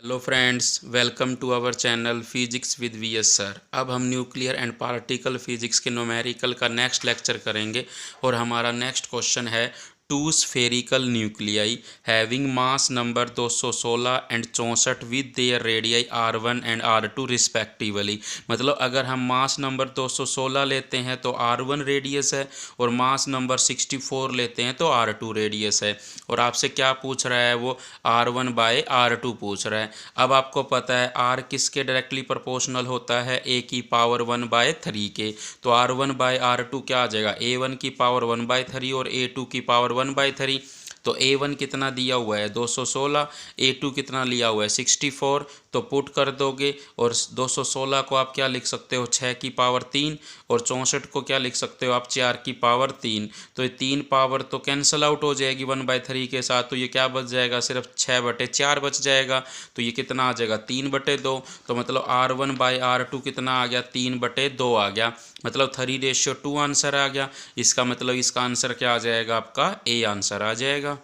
Hello friends, welcome to our channel physics with VS sir. अब हम nuclear and particle physics के numerical का next lecture करेंगे और हमारा नेक्स्ट क्वेश्चन है two spherical nuclei having mass number 216 and 64 with their radii R1 and R2 respectively. मतलब अगर हम मास नंबर 216 लेते हैं तो R1 रेडियस है और मास नंबर 64 लेते हैं तो R2 रेडियस है। और आपसे क्या पूछ रहा है वो R1 बाय R2 पूछ रहा है। अब आपको पता है R किसके डायरेक्टली प्रोपोर्शनल होता है, A की पावर 1/3 के। तो R1 बाय R2 क्या आ जाएगा, A1 की पावर 1/3 और A2 की पावर 1/3। तो A1 कितना दिया हुआ है 216, A2 कितना लिया हुआ है 64। तो पुट कर दोगे और 216 को आप क्या लिख सकते हो 6 की पावर 3 और 64 को क्या लिख सकते हो आप 4 की पावर 3। तो ये 3 पावर तो कैंसिल आउट हो जाएगी 1/3 के साथ। तो ये क्या बच जाएगा, सिर्फ 6/4 बच जाएगा। तो ये कितना आ जाएगा 3/2। तो मतलब R1/R2 कितना आ गया 3/2 आ गया। मतलब 3:2 आंसर आ गया। इसका मतलब इसका आंसर क्या आ जाएगा, आपका ए आंसर आ जाएगा।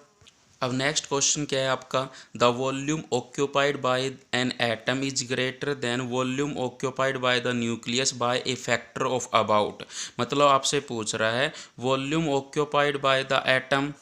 अब नेक्स्ट क्वेश्चन क्या है आपका, the volume occupied by an atom is greater than volume occupied by the nucleus bye A factor of about. मतलब आपसे पूछ रहा है volume occupied by the atom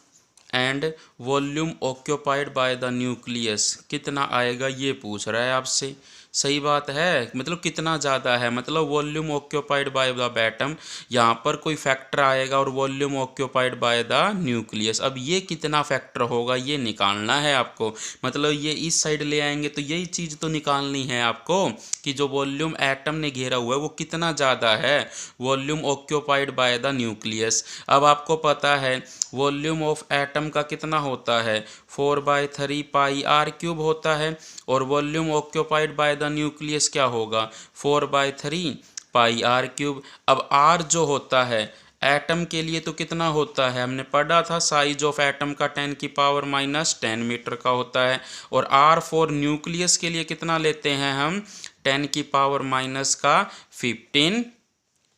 and volume occupied by the nucleus कितना आएगा, ये पूछ रहा है आपसे। सही बात है, मतलब कितना ज़्यादा है, मतलब volume occupied by the atom, यहाँ पर कोई फैक्टर आएगा और volume occupied by the nucleus. अब ये कितना फैक्टर होगा ये निकालना है आपको। मतलब ये इस साइड ले आएंगे तो यही चीज़ तो निकालनी है आपको कि जो वॉल्यूम एटम ने घेरा हुआ है वो कितना ज़्यादा है, volume occupied by the nucleus. अब आपको पता है वॉल्यूम ऑफ एटम का कितना होता है 4/3 पाई r³ होता है और volume occupied by the nucleus क्या होगा 4/3 पाई r³। अब r जो होता है एटम के लिए तो कितना होता है, हमने पढ़ा था साइज ऑफ एटम का 10⁻⁻10 मीटर का होता है। और r फॉर न्यूक्लियस के लिए कितना लेते हैं हम 10⁻⁻15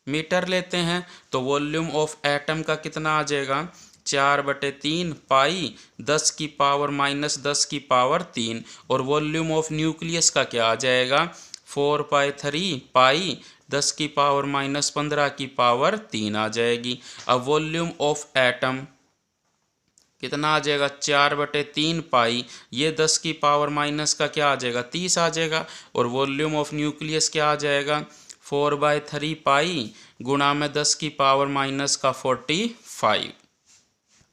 मीटर लेते हैं। तो वॉल्यूम ऑफ एटम का कितना आ जाएगा 4/3 पाई 10⁻⁻10⁻3। और वॉल्यूम ऑफ न्यूक्लियस का क्या आ जाएगा 4/3 पाई 10⁻⁻15 आ जाएगी। अब वॉल्यूम ऑफ एटम कितना आ जाएगा 4/3 पाई, ये 10⁻⁻ का क्या आ जाएगा 30 आ जाएगा। और वॉल्यूम ऑफ न्यूक्लियस क्या आ जाएगा 4/3 पाई गुणा में 10⁻⁻का 45।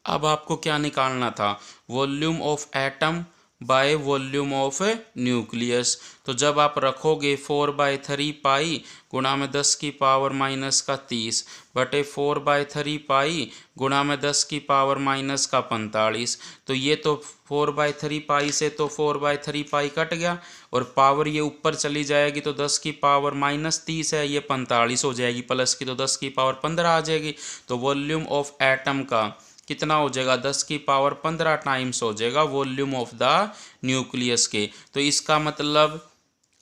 अब आपको क्या निकालना था volume of atom by volume of nucleus. तो जब आप रखोगे 4/3 पाई गुणा में 10⁻का 30 बटे 4/3 पाई गुणा में 10⁻का 45। तो ये तो 4/3 पाई से तो 4/3 पाई कट गया और पावर ये ऊपर चली जाएगी तो 10⁻30 है, ये 45 हो जाएगी, प्लस की तो 10⁻15 आ जाएगी। तो वॉल्यूम ऑफ एटम का कितना हो जाएगा 10⁻15 टाइम्स हो जाएगा वॉल्यूम ऑफ द न्यूक्लियस के। तो इसका मतलब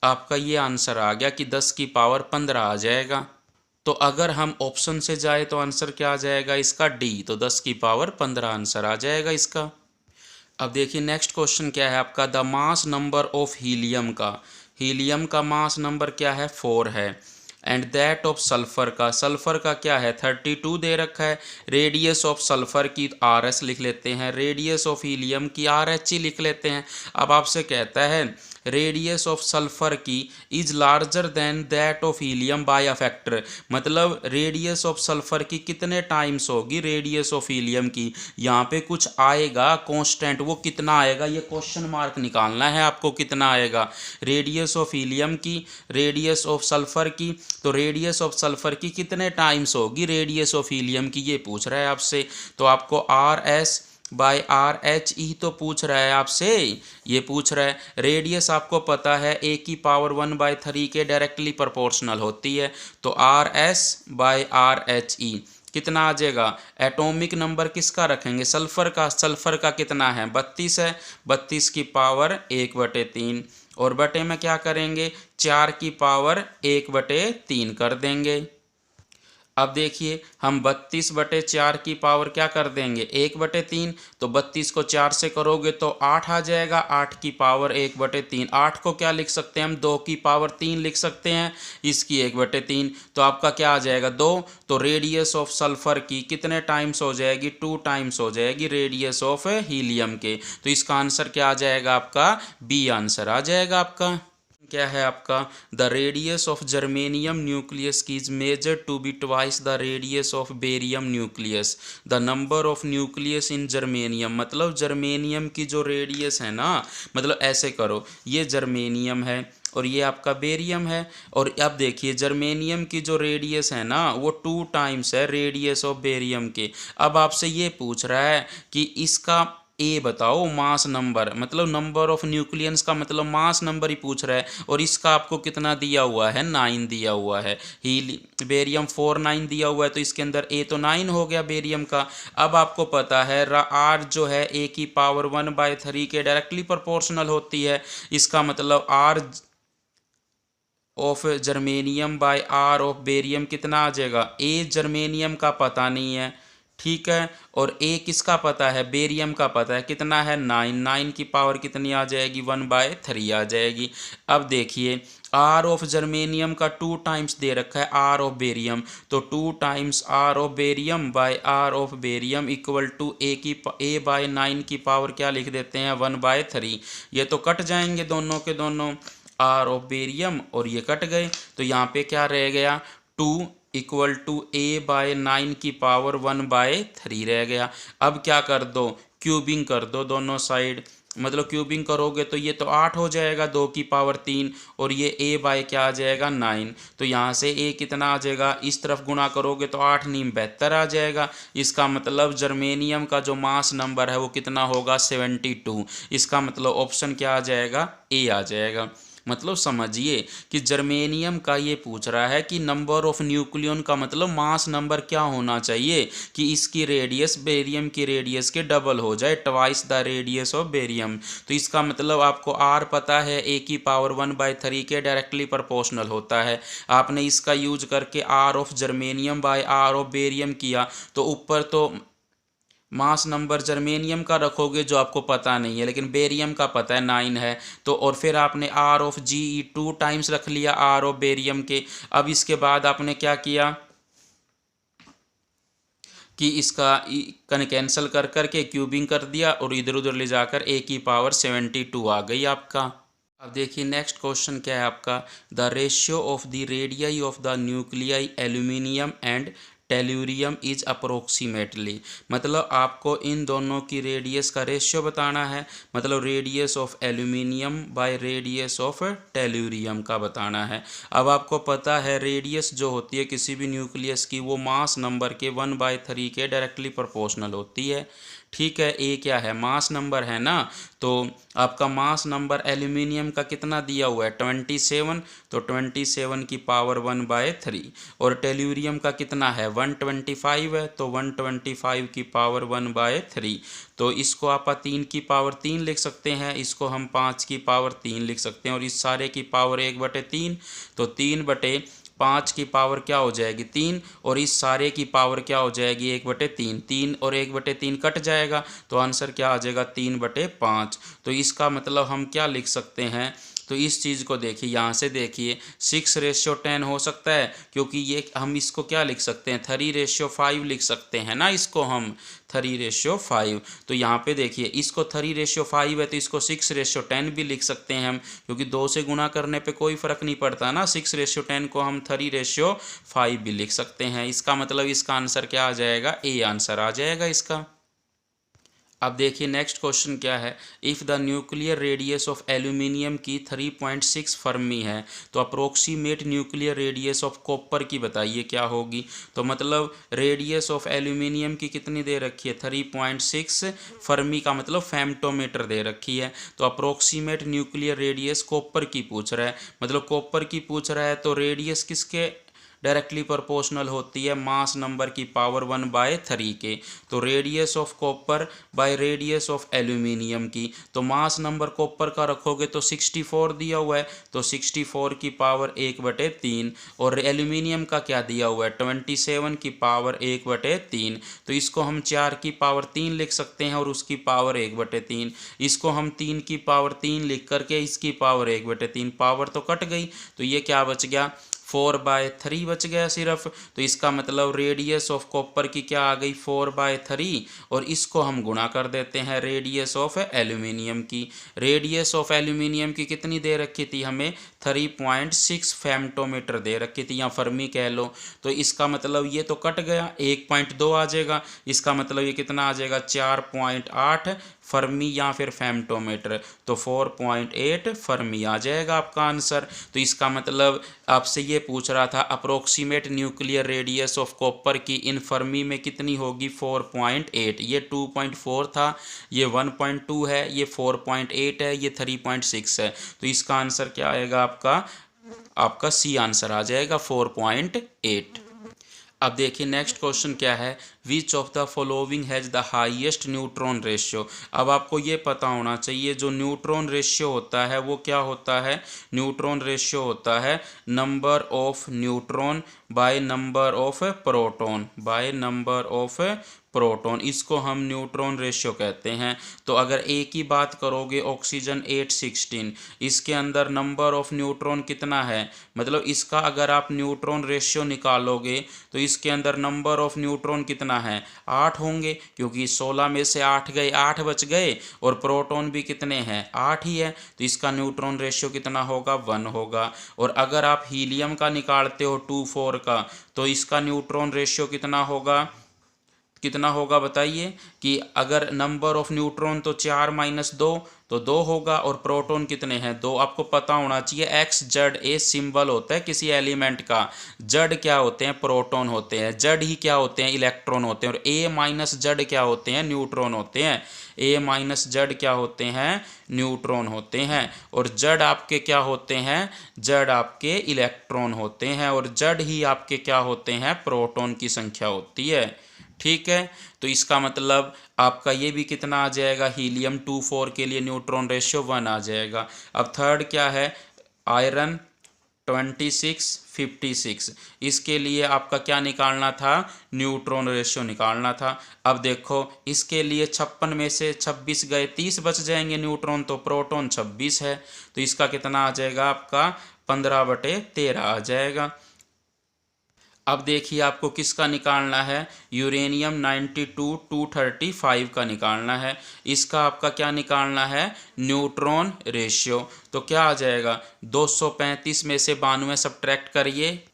आपका ये आंसर आ गया कि 10⁻15 आ जाएगा। तो अगर हम ऑप्शन से जाए तो आंसर क्या आ जाएगा इसका डी, तो 10⁻15 आंसर आ जाएगा इसका। अब देखिए नेक्स्ट क्वेश्चन क्या है आपका, the mass number of helium का, हीलियम का मास नंबर क्या है 4 है। एंड दैट ऑफ सल्फर का, सल्फर का क्या है 32 दे रखा है। रेडियस ऑफ सल्फर की RS लिख लेते हैं, रेडियस ऑफ हीलियम की RH लिख लेते हैं। अब आपसे कहता है रेडियस ऑफ सल्फर की is larger than that of helium by a factor. मतलब रेडियस ऑफ सल्फर की कितने टाइम्स होगी रेडियस ऑफ हीलियम की, यहाँ पे कुछ आएगा कांस्टेंट, वो कितना आएगा ये क्वेश्चन मार्क निकालना है आपको, कितना आएगा रेडियस ऑफ हीलियम की रेडियस ऑफ सल्फर की। तो रेडियस ऑफ सल्फर की कितने टाइम्स होगी रेडियस ऑफ हीलियम की, ये पूछ रहा है आपसे। तो आपको RS/RH ही तो पूछ रहा है आपसे, ये पूछ रहा है। रेडियस आपको पता है A⁻1/3 के डायरेक्टली प्रोपोर्शनल होती है। तो RS/RH कितना आ जाएगा, एटॉमिक नंबर किसका रखेंगे सल्फर का, सल्फर का कितना है 32 है, 32 की पावर 1/3 और बटे में क्या करेंगे 4 की पावर 1/3 कर देंगे। अब देखिए हम 32/4 की पावर क्या कर देंगे 1/3, तो 32 को 4 से करोगे तो 8 आ जाएगा, 8 की पावर 1/3। 8 को क्या लिख सकते हैं हम 2 की पावर 3 लिख सकते हैं, इसकी 1/3, तो आपका क्या आ जाएगा 2। तो रेडियस ऑफ सल्फर की कितने टाइम्स हो जाएगी 2 टाइम्स हो जाएगी रेडियस ऑफ हीलियम के। तो इसका आंसर क्या आ जाएगा आपका बी आंसर आ जाएगा आपका। क्या है आपका the radius of germanium nucleus की is measured to be twice the radius of barium nucleus. The number of nucleus in germanium, मतलब जर्मेनियम की जो रेडियस है ना, मतलब ऐसे करो ये जर्मेनियम है और ये आपका बेरियम है, और अब देखिए जर्मेनियम की जो रेडियस है ना वो 2 टाइम्स है रेडियस ऑफ बेरियम के। अब आपसे ये पूछ रहा है कि इसका ए बताओ मास नंबर, मतलब नंबर ऑफ न्यूक्लियंस का मतलब मास नंबर ही पूछ रहा है, और इसका आपको कितना दिया हुआ है 9 दिया हुआ है। हीली बेरियम 4 9 दिया हुआ है, तो इसके अंदर ए तो 9 हो गया बेरियम का। अब आपको पता है आर जो है ए की पावर 1/3 के डायरेक्टली प्रोपोर्शनल होती है। इसका मतलब R of germanium by R of barium कितना आ जाएगा, ए जर्मेनियम का पता नहीं है, ठीक है, और ए किसका पता है बेरियम का पता है, कितना है 9, 9 की पावर कितनी आ जाएगी 1/3 आ जाएगी। अब देखिए आर ऑफ जर्मेनियम का 2 टाइम्स दे रखा है आर ऑफ बेरियम, तो 2 times R of barium by R of barium equal to A by 9 की पावर क्या लिख देते हैं 1/3। ये तो कट जाएंगे दोनों के दोनों, आर ऑफ बेरियम और ये कट गए, तो यहाँ पे क्या रह गया 2 इक्वल टू ए बाय 9 की पावर 1/3 रह गया। अब क्या कर दो क्यूबिंग कर दो दोनों साइड, मतलब क्यूबिंग करोगे तो ये तो 8 हो जाएगा 2 की पावर 3, और ये ए बाय क्या आ जाएगा 9, तो यहाँ से ए कितना आ जाएगा, इस तरफ गुणा करोगे तो 8 नीम 72 आ जाएगा। इसका मतलब जर्मेनियम का जो मास नंबर है वो कितना होगा 72। इसका मतलब ऑप्शन क्या आ जाएगा ए आ जाएगा। मतलब समझिए कि जर्मेनियम का ये पूछ रहा है कि नंबर ऑफ न्यूक्लियन का मतलब मास नंबर क्या होना चाहिए कि इसकी रेडियस बेरियम की रेडियस के डबल हो जाए, twice the radius of barium. तो इसका मतलब आपको आर पता है ए की पावर 1/3 के डायरेक्टली प्रोपोर्शनल होता है। आपने इसका यूज करके R of germanium by R of barium किया, तो ऊपर तो मास नंबर जर्मेनियम का रखोगे जो आपको पता नहीं है, लेकिन बेरियम का पता है 9 है, तो और फिर आपने आर ऑफ जी 2 टाइम्स रख लिया आर ऑफ बेरियम के। अब इसके बाद आपने क्या किया कि इसका कन कैंसिल कर करके क्यूबिंग कर दिया और इधर उधर ले जाकर ए की पावर 72 आ गई आपका। अब देखिए नेक्स्ट क्वेश्चन क्या है आपका the ratio of the radii of the nuclei aluminium and tellurium is approximately, मतलब आपको इन दोनों की रेडियस का रेशियो बताना है, मतलब radius of aluminium by radius of tellurium का बताना है। अब आपको पता है रेडियस जो होती है किसी भी न्यूक्लियस की वो मास नंबर के 1/3 के डायरेक्टली प्रोपोर्शनल होती है, ठीक है। ए क्या है मास नंबर है ना, तो आपका मास नंबर एल्यूमिनियम का कितना दिया हुआ है 27, तो 27 की पावर 1/3, और टेल्यूरियम का कितना है 125 है, तो 125 की पावर 1/3। तो इसको आप 3 की पावर 3 लिख सकते हैं, इसको हम 5 की पावर 3 लिख सकते हैं, और इस सारे की पावर 1/3, तो 3/5 की पावर क्या हो जाएगी 3, और इस सारे की पावर क्या हो जाएगी 1/3, 3 और 1/3 कट जाएगा, तो आंसर क्या आ जाएगा 3/5। तो इसका मतलब हम क्या लिख सकते हैं, तो इस चीज़ को देखिए यहाँ से देखिए 6:10 हो सकता है, क्योंकि ये हम इसको क्या लिख सकते हैं 3:5 लिख सकते हैं ना, इसको हम 3:5। तो यहाँ पे देखिए इसको 3:5 है तो इसको 6:10 भी लिख सकते हैं हम, क्योंकि 2 से गुणा करने पे कोई फ़र्क नहीं पड़ता ना, 6:10 को हम 3:5 भी लिख सकते हैं। इसका मतलब इसका आंसर क्या आ जाएगा ए आंसर आ जाएगा इसका। अब देखिए नेक्स्ट क्वेश्चन क्या है if the nuclear radius of aluminium की 3.6 फर्मी है, तो approximate nuclear radius of copper की बताइए क्या होगी। तो मतलब रेडियस ऑफ एल्यूमिनियम की कितनी दे रखी है 3.6 फर्मी का मतलब फेम्टोमीटर दे रखी है, तो अप्रोक्सीमेट न्यूक्लियर रेडियस कॉपर की पूछ रहा है, मतलब कॉपर की पूछ रहा है, तो रेडियस किसके डायरेक्टली प्रोपोर्शनल होती है मास नंबर की पावर 1/3 के। तो radius of copper by radius of aluminium की, तो मास नंबर कॉपर का रखोगे तो 64 दिया हुआ है, तो 64 की पावर 1/3, और एल्यूमिनियम का क्या दिया हुआ है 27 की पावर 1/3। तो इसको हम 4 की पावर 3 लिख सकते हैं और उसकी पावर 1/3। इसको हम 3 की पावर 3 लिख करके इसकी पावर 1/3, पावर तो कट गई, तो ये क्या बच गया 4/3 बच गया सिर्फ। तो इसका मतलब रेडियस ऑफ कॉपर की क्या आ गई 4/3, और इसको हम गुणा कर देते हैं रेडियस ऑफ एल्यूमिनियम की। रेडियस ऑफ एल्यूमिनियम की कितनी दे रखी थी हमें 3.6 फेम्टोमीटर दे रखी थी, या फर्मी कह लो। तो इसका मतलब ये तो कट गया 1.2 आ जाएगा, इसका मतलब ये कितना आ जाएगा 4.8 फर्मी या फिर फेम्टोमीटर, तो 4.8 फर्मी आ जाएगा आपका आंसर। तो इसका मतलब आपसे ये पूछ रहा था approximate nuclear radius of copper की इन फर्मी में कितनी होगी 4.8। ये 2.4 था, ये 1.2 है, ये 4.8 है, ये 3.6 है। तो इसका आंसर क्या आएगा आपका सी आंसर आ जाएगा 4.8। अब देखिए नेक्स्ट क्वेश्चन क्या है, which of the following has the highest neutron ratio. अब आपको ये पता होना चाहिए जो न्यूट्रॉन रेशियो होता है वो क्या होता है, न्यूट्रॉन रेशियो होता है number of neutron by number of proton, by number of proton, इसको हम न्यूट्रॉन रेशियो कहते हैं। तो अगर ए की बात करोगे ऑक्सीजन 816, इसके अंदर नंबर ऑफ न्यूट्रॉन कितना है, मतलब इसका अगर आप न्यूट्रॉन रेशियो निकालोगे तो इसके अंदर नंबर ऑफ न्यूट्रॉन कितना है 8 होंगे, क्योंकि 16 में से 8 गए 8 बच गए, और प्रोटॉन भी कितने हैं 8 ही है, तो इसका न्यूट्रॉन रेशियो कितना होगा 1 होगा। और अगर आप हीलियम का निकालते हो 24 का, तो इसका न्यूट्रॉन रेशियो कितना होगा बताइए, कि अगर नंबर ऑफ न्यूट्रॉन तो 4 - 2 तो 2 होगा, और प्रोटॉन कितने हैं 2। आपको पता होना चाहिए एक्स जेड ए सिंबल होता है किसी एलिमेंट का, जेड क्या होते हैं प्रोटॉन होते हैं, जेड ही क्या होते हैं इलेक्ट्रॉन होते हैं, और ए - जेड क्या होते हैं न्यूट्रॉन होते हैं, ए - जेड क्या होते हैं न्यूट्रॉन होते हैं, और जेड आपके क्या होते हैं, जेड आपके इलेक्ट्रॉन होते हैं, और जेड ही आपके क्या होते हैं प्रोटॉन की संख्या होती है। ठीक है, तो इसका मतलब आपका ये भी कितना आ जाएगा, हीलियम 24 के लिए न्यूट्रॉन रेशियो 1 आ जाएगा। अब थर्ड क्या है, आयरन 2656, इसके लिए आपका क्या निकालना था न्यूट्रॉन रेशियो निकालना था। अब देखो इसके लिए 56 में से 26 गए 30 बच जाएंगे न्यूट्रॉन, तो प्रोटॉन 26 है, तो इसका कितना आ जाएगा आपका 15/13 आ जाएगा। अब देखिए आपको किसका निकालना है, यूरेनियम 92-235 का निकालना है। इसका आपका क्या निकालना है न्यूट्रॉन रेशियो, तो क्या आ जाएगा 235 में से 92 सब्ट्रैक्ट करिए,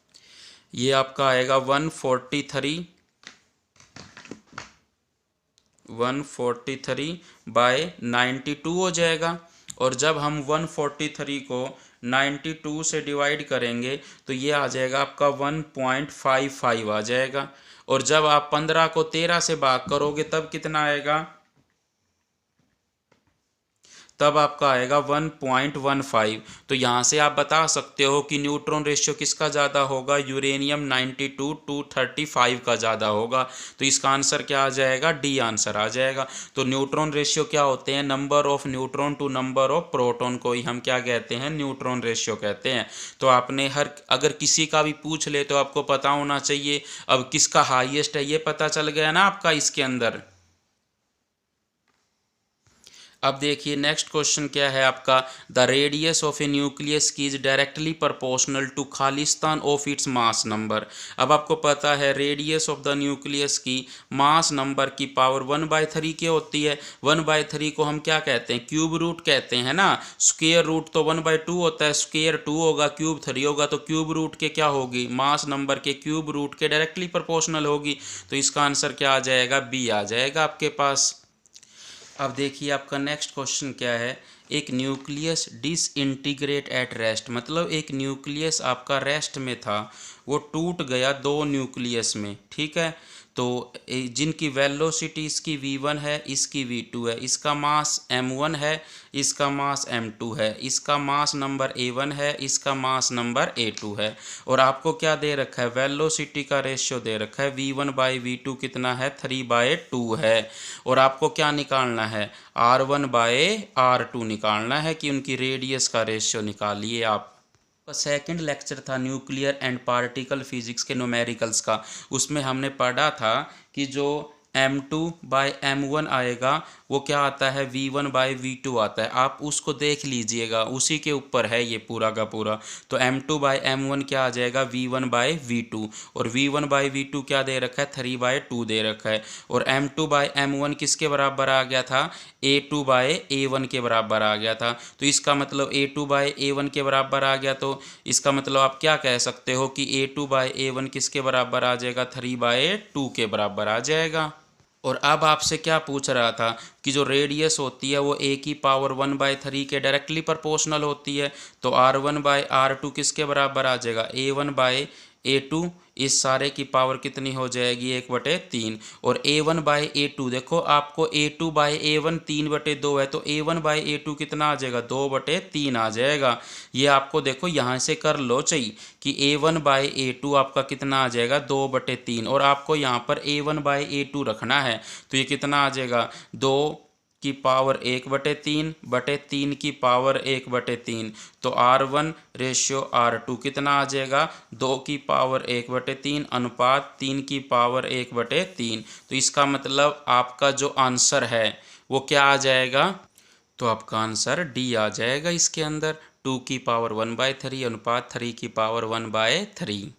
ये आपका आएगा 143/92 हो जाएगा। और जब हम 143 को 92 से डिवाइड करेंगे तो ये आ जाएगा आपका 1.55 आ जाएगा, और जब आप 15 को 13 से भाग करोगे तब कितना आएगा, तब आपका आएगा 1.15। तो यहाँ से आप बता सकते हो कि न्यूट्रॉन रेशियो किसका ज़्यादा होगा, यूरेनियम 92-235 का ज़्यादा होगा। तो इसका आंसर क्या आ जाएगा, डी आंसर आ जाएगा। तो न्यूट्रॉन रेशियो क्या होते हैं, number of neutron to number of proton को ही हम क्या कहते हैं न्यूट्रॉन रेशियो कहते हैं। तो आपने अगर किसी का भी पूछ ले तो आपको पता होना चाहिए। अब किसका हाईएस्ट है ये पता चल गया ना आपका इसके अंदर। अब देखिए नेक्स्ट क्वेश्चन क्या है आपका, the radius of a nucleus की is directly proportional to Khalistan of its mass number. अब आपको पता है रेडियस ऑफ द न्यूक्लियस की मास नंबर की पावर 1/3 की होती है। 1/3 को हम क्या कहते हैं, क्यूब रूट कहते हैं ना। स्क्वायर रूट तो 1/2 होता है, स्क्वायर 2 होगा, क्यूब 3 होगा, तो क्यूब रूट के क्या होगी, मास नंबर के क्यूब रूट के डायरेक्टली प्रोपोर्शनल होगी। तो इसका आंसर क्या आ जाएगा, बी आ जाएगा आपके पास। अब देखिए आपका नेक्स्ट क्वेश्चन क्या है, एक न्यूक्लियस डिसइंटीग्रेट एट रेस्ट, मतलब एक न्यूक्लियस आपका रेस्ट में था वो टूट गया दो न्यूक्लियस में, ठीक है। तो जिनकी वेलोसिटी इसकी v1 है, इसकी v2 है, इसका मास m1 है, इसका मास m2 है, इसका मास नंबर a1 है, इसका मास नंबर a2 है। और आपको क्या दे रखा है, वेलोसिटी का रेशियो दे रखा है v1/v2 कितना है, 3/2 है। और आपको क्या निकालना है, r1/r2 निकालना है कि उनकी रेडियस का रेशियो निकालिए आप। सेकंड लेक्चर था न्यूक्लियर एंड पार्टिकल फिजिक्स के न्यूमेरिकल्स का, उसमें हमने पढ़ा था कि जो m2/m1 आएगा वो क्या आता है, v1/v2 आता है। आप उसको देख लीजिएगा, उसी के ऊपर है ये पूरा का पूरा। तो m2/m1 क्या आ जाएगा, v1/v2। और v1/v2 क्या दे रखा है, 3/2 दे रखा है। और m2/m1 किसके बराबर आ गया था, a2/a1 के बराबर आ गया था। तो इसका मतलब a2/a1 के बराबर आ गया, तो इसका मतलब आप क्या कह सकते हो कि a2/a1 किसके बराबर आ जाएगा, 3/2 के बराबर आ जाएगा। और अब आपसे क्या पूछ रहा था कि जो रेडियस होती है वो a की पावर 1/3 के डायरेक्टली प्रोपोर्शनल होती है। तो r1/r2 किसके बराबर आ जाएगा, a1/a2। इस सारे की पावर कितनी हो जाएगी, 1/3। और a1/a2 देखो, आपको a2/a1 3/2 है, तो a1/a2 कितना आ जाएगा, 2/3 आ जाएगा। ये आपको देखो यहाँ से कर लो चाहिए कि a1/a2 आपका कितना आ जाएगा, 2/3। और आपको यहाँ पर a1/a2 रखना है, तो ये कितना आ जाएगा, 2 की पावर 1/3 की पावर 1/3। तो r1 रेशियो r2 कितना आ जाएगा, 2 की पावर 1/3 अनुपात 3 की पावर 1/3। तो इसका मतलब आपका जो आंसर है वो क्या आ जाएगा, तो आपका आंसर डी आ जाएगा इसके अंदर, 2 की पावर 1/3 अनुपात 3 की पावर 1/3।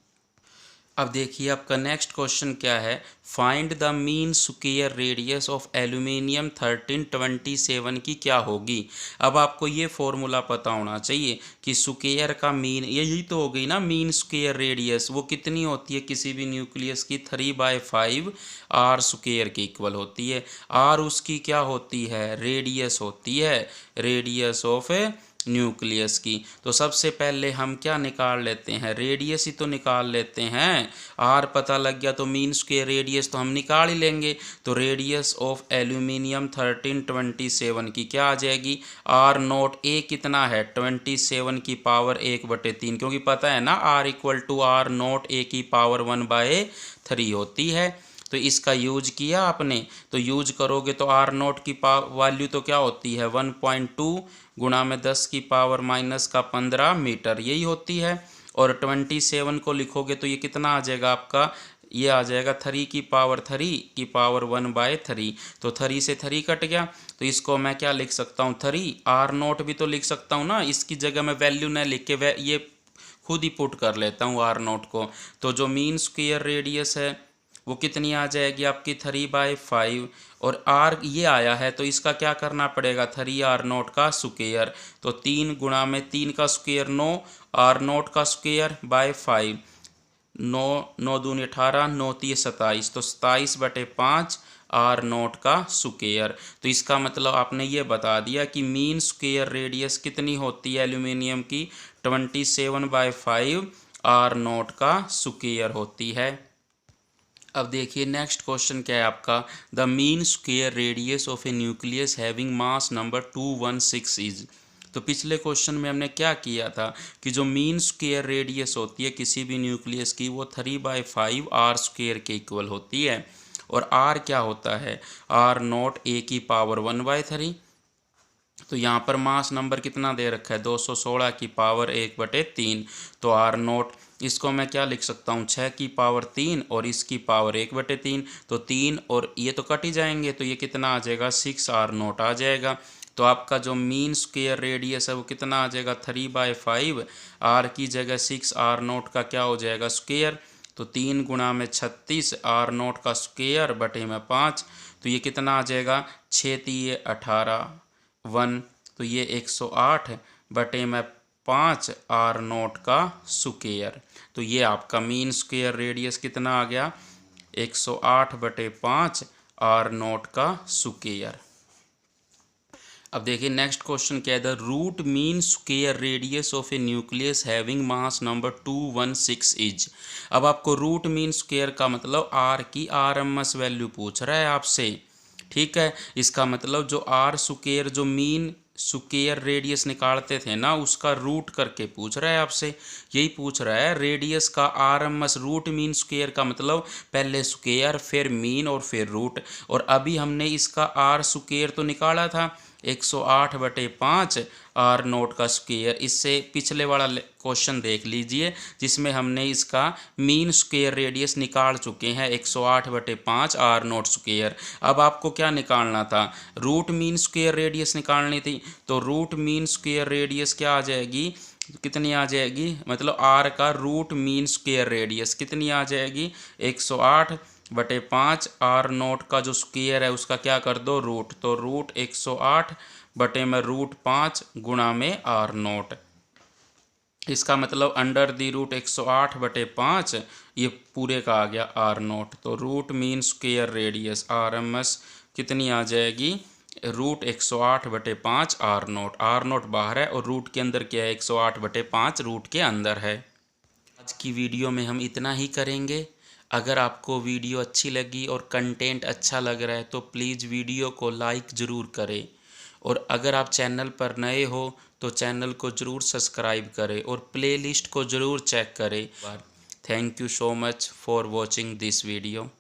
अब देखिए आपका नेक्स्ट क्वेश्चन क्या है, find the mean square radius of aluminium 1327 की क्या होगी। अब आपको ये फॉर्मूला पता होना चाहिए कि स्क्वायर का मीन, यही तो हो गई ना मीन स्क्वायर रेडियस, वो कितनी होती है किसी भी न्यूक्लियस की, 3/5 आर स्क्वायर के इक्वल होती है। आर उसकी क्या होती है, रेडियस होती है, रेडियस ऑफ न्यूक्लियस की। तो सबसे पहले हम क्या निकाल लेते हैं, रेडियस ही तो निकाल लेते हैं। आर पता लग गया तो मीन स्क्वायर रेडियस तो हम निकाल ही लेंगे। तो रेडियस ऑफ एल्यूमिनियम 1327 की क्या आ जाएगी, आर नोट ए कितना है, 27 की पावर 1/3, क्योंकि पता है ना R equal to R nought A की पावर 1/3 होती है। तो इसका यूज किया आपने, तो यूज करोगे तो आर नोट की वैल्यू तो क्या होती है, 1.2 गुणा में 10 की पावर -15 मीटर, यही होती है। और 27 को लिखोगे तो ये कितना आ जाएगा आपका, ये आ जाएगा 3 की पावर 3 की पावर 1/3। तो 3 से 3 कट गया, तो इसको मैं क्या लिख सकता हूँ, 3 आर नोट भी तो लिख सकता हूँ ना, इसकी जगह मैं वैल्यू न लिख के ये खुद ही पुट कर लेता हूँ आर नोट को। तो जो मीन स्क्वायर रेडियस है वो कितनी आ जाएगी आपकी, 3/5। और आर ये आया है तो इसका क्या करना पड़ेगा, 3r0 का स्क्वायर। तो 3 गुणा में 3 का स्क्वायर 9, r0 का स्क्वायर बाय 5, 9 9 दूनी 18, 9 3 27, तो 27/5 r0 का स्क्वायर। तो इसका मतलब आपने ये बता दिया कि मीन स्क्वायर रेडियस कितनी होती है एल्यूमिनियम की, 27/5 r0 का स्क्वायर होती है। अब देखिए नेक्स्ट क्वेश्चन क्या है आपका, the mean square radius of a nucleus having mass number 216 is. तो पिछले क्वेश्चन में हमने क्या किया था कि जो मीन स्क्वायर रेडियस होती है किसी भी न्यूक्लियस की वो 3/5 आर स्क्वायर के इक्वल होती है। और आर क्या होता है, आर नोट ए की पावर 1/3। तो यहाँ पर मास नंबर कितना दे रखा है, 216 की पावर 1/3। तो आर नोट इसको मैं क्या लिख सकता हूँ, 6 की पावर 3 और इसकी पावर 1/3। तो 3 और ये तो कट ही जाएंगे, तो ये कितना आ जाएगा, 6r0 आ जाएगा। तो आपका जो मीन स्क्वायर रेडियस है वो कितना आ जाएगा, 3/5 आर की जगह 6r0 का क्या हो जाएगा, स्क्वायर। तो 3 गुणा में 36 r0 का स्क्वायर बटे में 5, तो ये कितना आ जाएगा, 6 3 18 1, तो ये 108 बटे में 5 r0 का स्क्वायर। तो ये आपका मीन स्क्वायर रेडियस कितना आ गया, 108/5 r0 का स्क्वायर। अब देखिए नेक्स्ट क्वेश्चन क्या है, the root mean square radius of a nucleus having mass number 216 is. अब आपको रूट मीन स्क्वायर का मतलब आर की आरएमएस वैल्यू पूछ रहा है आपसे, ठीक है। इसका मतलब जो आर स्क्वायर जो मीन स्क्वायर रेडियस निकालते थे ना, उसका रूट करके पूछ रहा है आपसे, यही पूछ रहा है रेडियस का आरएमएस। रूट मीन स्क्वायर का मतलब पहले स्क्वायर फिर मीन और फिर रूट, और अभी हमने इसका आर स्क्वायर तो निकाला था 108/5 आर नोट का स्क्वायर। इससे पिछले वाला क्वेश्चन देख लीजिए जिसमें हमने इसका मीन स्क्वायर रेडियस निकाल चुके हैं 108/5 आर नोट स्क्वायर। अब आपको क्या निकालना था, रूट मीन स्क्वायर रेडियस निकालनी थी। तो रूट मीन स्क्वायर रेडियस क्या आ जाएगी, कितनी आ जाएगी, मतलब आर का रूट मीन स्क्वायर रेडियस कितनी आ जाएगी 108/5 आर नोट का जो स्क्वायर है उसका क्या कर दो रूट, तो रूट 108/√5 गुणा में आर नोट। इसका मतलब अंडर दी रूट 108/5 ये पूरे का आ गया आर नोट। तो root mean square radius R M S कितनी आ जाएगी, रूट 108/5 आर नोट बाहर है और रूट के अंदर क्या है 108/5 रूट के अंदर है। आज की वीडियो में हम इतना ही करेंगे। अगर आपको वीडियो अच्छी लगी और कंटेंट अच्छा लग रहा है तो प्लीज़ वीडियो को लाइक ज़रूर करें, और अगर आप चैनल पर नए हो तो चैनल को ज़रूर सब्सक्राइब करें और प्लेलिस्ट को ज़रूर चेक करें। Thank you so much for watching this video.